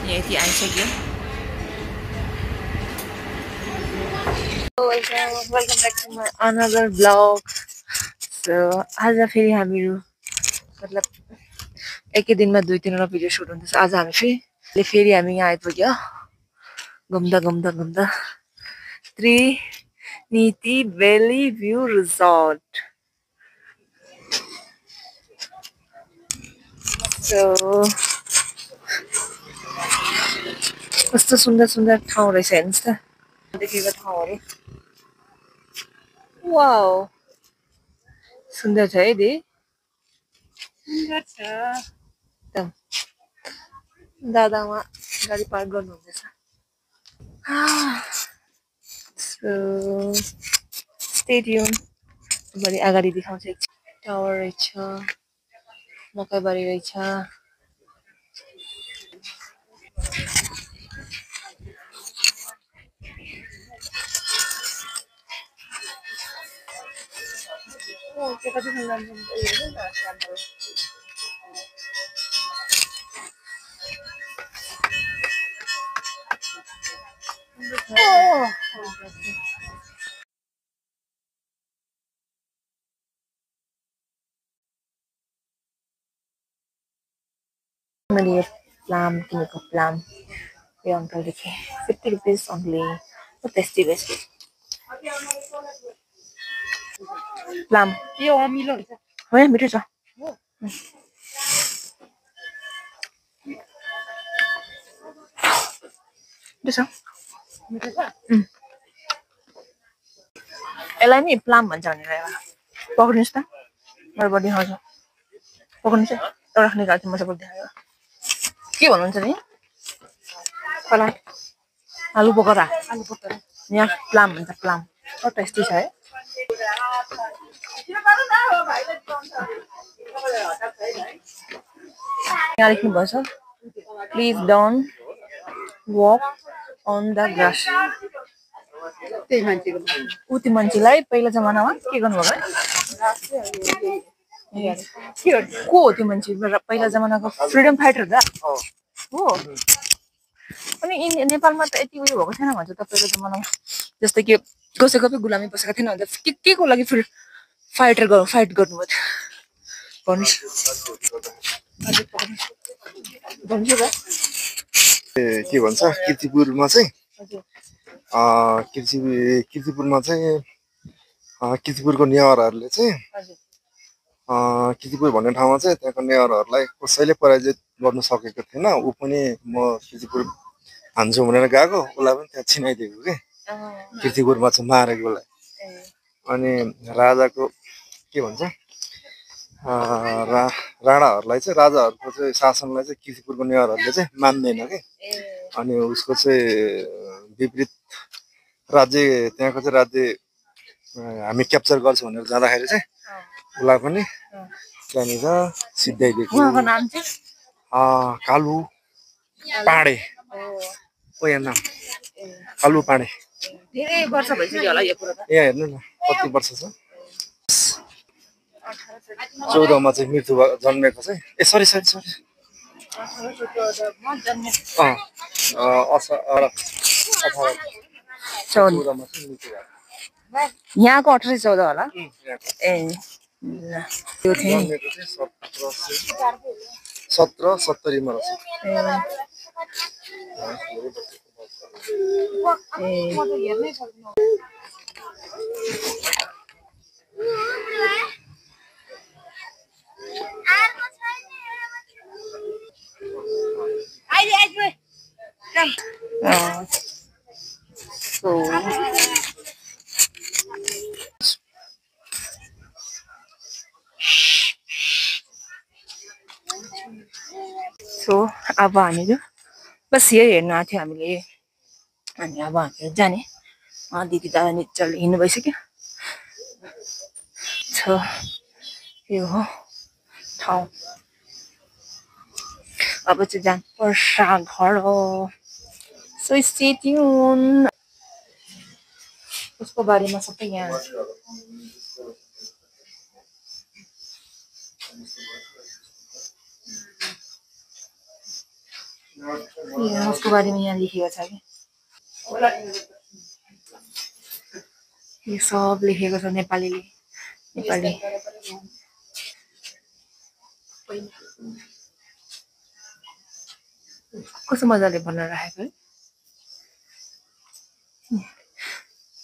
यति आइसक्यो welcome back to my another blog so आज फेरि हामीहरू मतलब एकै दिनमा 2-3 भिडियो सुट हुँदैछ आज फेरि हामी यहाँ आइपुग्यो घुम्दा त्रिनीति भ्याली भ्यू रिसोर्ट सो कस्तो सुन्दर ठाउँ रहेछ हेर्नुहोस् त देखेको ठाउँहरू वाउ सुन्दर छ है दी सुन्दर छ एकदम दादा वहाँ गाडी पार्क गर्नुहुँदैछ सो स्टे ट्युन भोलि अगाडि देखाउँछु एकछिन टावर रहेछ मकैबारी रहेछ कति सुन्दर मैले यो प्लाम किनेको प्लाम यो अङ्कलदेखि 50 रुपिस ओन्ली टेस्टी बेस्ट प्लाम यो अमिलो हुन्छ हो या मिठो छ यसलाई नि प्लाम भन्छ भनेर पक्रिनुहोस् त मेरो बडी हजुर पक्रिनुहोस् है राख्ने गाडी म सबैले देखायो के भन्नुहुन्छ नि कला आलु पकौडा यहाँ प्लाम भन्छ प्लाम टेस्टी छ है यहाँ लेख्नु भएछ please don't walk on the grass उति मान्छेलाई पहिला जमानामा के गर्नुभयो को हो त्यो मान्छे पहिला जमानाको फ्रिडम फाइटर दा हो अनि नेपालमा त यति उयो भएको छैन भन्छ तपाईँको जमानामा जस्तै कि कसैको पनि गुलामी बसेको थिएन भन्छ के को लागि फाइट गर्नुभयो के भन्छ किर्तिपुरमा चाहिँ किर्तिपुरको नेवारहरूले चाहिँ किर्तिपुर भन्ने ठाउँमा चाहिँ त्यहाँको नेवारहरूलाई कसैले पराजित गर्नु सकेको थिएन ऊ पनि म किर्तिपुर हान्छु भनेर गएको उसलाई पनि त्यहाँ छिनाइदिएको के किर्तिपुरमा चाहिँ मारेको उसलाई अनि राजाको के भन्छ राणाहरूलाई चाहिँ राजाहरूको चाहिँ शासनलाई चाहिँ किर्तिपुरको नेवारहरूले चाहिँ मान्दैन कि अनि उसको चाहिँ विपरीत राज्य त्यहाँको चाहिँ राज्य हामी क्याप्चर गर्छौँ भनेर जाँदाखेरि चाहिँ उसलाई पनि त्यहाँनिर सिद्ध्याइदिएको कालु पाँडे हो यहाँ नाम कालु पाँडे धेरै वर्ष भइसक्यो होला यो कुरा त यहाँ हेर्नु न कति वर्ष छ 14 मा चाहिँ मृत्यु जन्मेको चाहिँ ए सरी 14 मा चाहिँ मृत्यु यहाँको 1814 होला ए त्यो थियो 1770 मा रहेछ सो अब हामीहरू बस यही हेर्न आएको थियो हामीले अनि अब हामीहरू जाने दिदी दादा निचले हिँड्नु भइसक्यो यो हो ठाउँ अब चाहिँ जानुपर्छ घर हो सो स्टे ट्युन उसको बारेमा सबै यहाँ उसको बारेमा यहाँ लेखेको छ कि यो सब लेखेको छ नेपालीले नेपाली कस्तो मजाले भनेर राखेको है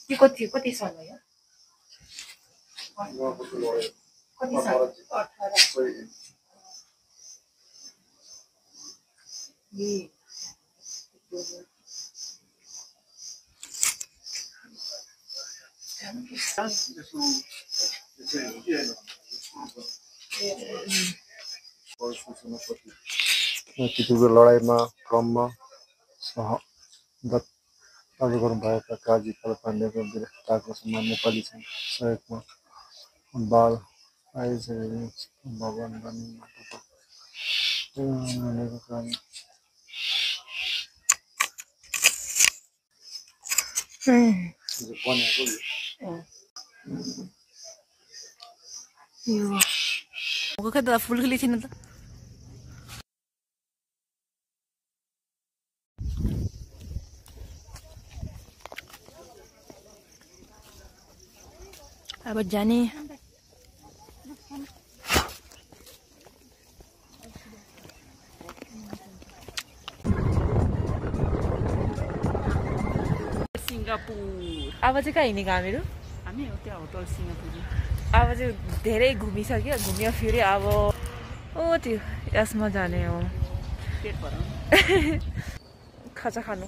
यो कति साल भयो कति साल 18 तितुको लडाईँमा क्रममा शहादत गर्नुभएका काजी कालपाण्डेको वीरताको सम्मान नेपाली सहयोगमा बाल भवन बनेको काम यो खै त फुल खिली थिएन त अब जाने अब चाहिँ कहाँ हिँडेको हामीहरू हामी हो त्यहाँ होटल सिङ्गापुर अब चाहिँ धेरै घुमिसक्यो घुम्यो फेरि अब ओ त्यो यसमा जाने हो पेट भराउनु खाजा खानु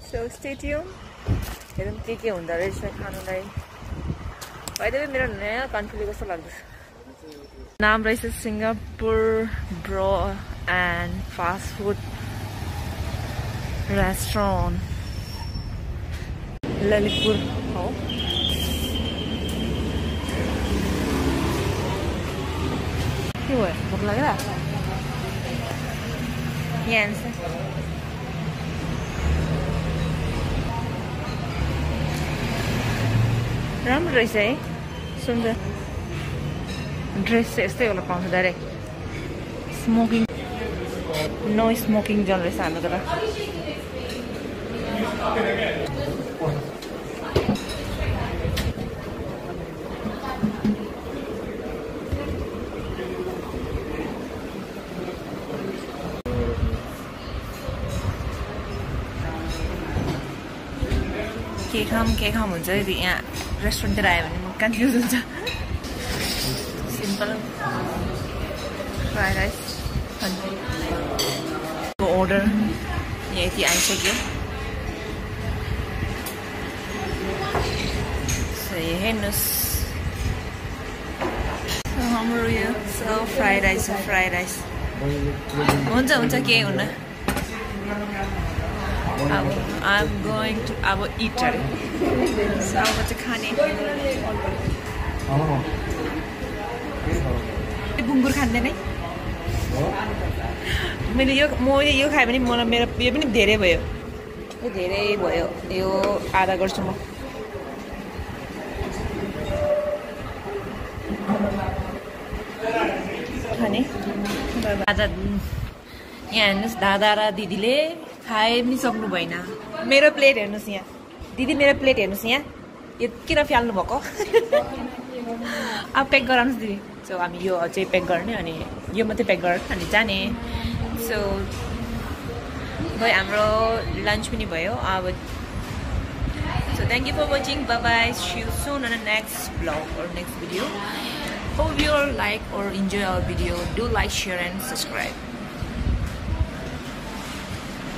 सो स्टे ट्युन हेरौँ के हुँदो रहेछ खानुलाई भाइदेवी मेरो नयाँ कन्ट्रीले कस्तो लाग्दैछ नाम रहेछ Singapore bro and fast food restaurant Lalitpur हो के भयो भोक लाग्यो यहाँ राम्रो रहेछ है सुन्दर ड्रेस चाहिँ यस्तै होला पाउँछ direct smoking no smoking zone रहेछ हाम्रो तर के खाम हुन्छ यदि यहाँ रेस्टुरेन्टतिर आयो भने म कन्फ्युज हुन्छ सिम्पल फ्राइड राइस अर्डर यहाँ यति आइसक्यो हेर्नुहोस् हाम्रो यो फ्राइड राइस हुन्छ केही हुन्न I'm going to अब eat it. So अब चाहिँ खाने बुङ्गुर खाँदैन है मैले यो खाएँ भने मलाई मेरो यो पनि धेरै भयो यो आधा गर्छु म खाने आज यहाँ हेर्नुहोस् दादा र दिदीले खाए पनि सक्नु भएन मेरो प्लेट हेर्नुहोस् यहाँ दिदी मेरो प्लेट हेर्नुहोस् यहाँ यो किन फ्याल्नु भएको अब प्याक गराउनुहोस् दिदी सो हामी यो चाहिँ प्याक गर्ने अनि यो मात्रै प्याक गरेर अनि जाने सो भाइ हाम्रो लन्च पनि भयो अब so thank you for watching bye bye see you soon on the next blog or next video. Hope you all like or enjoy our video. Do like, share and subscribe.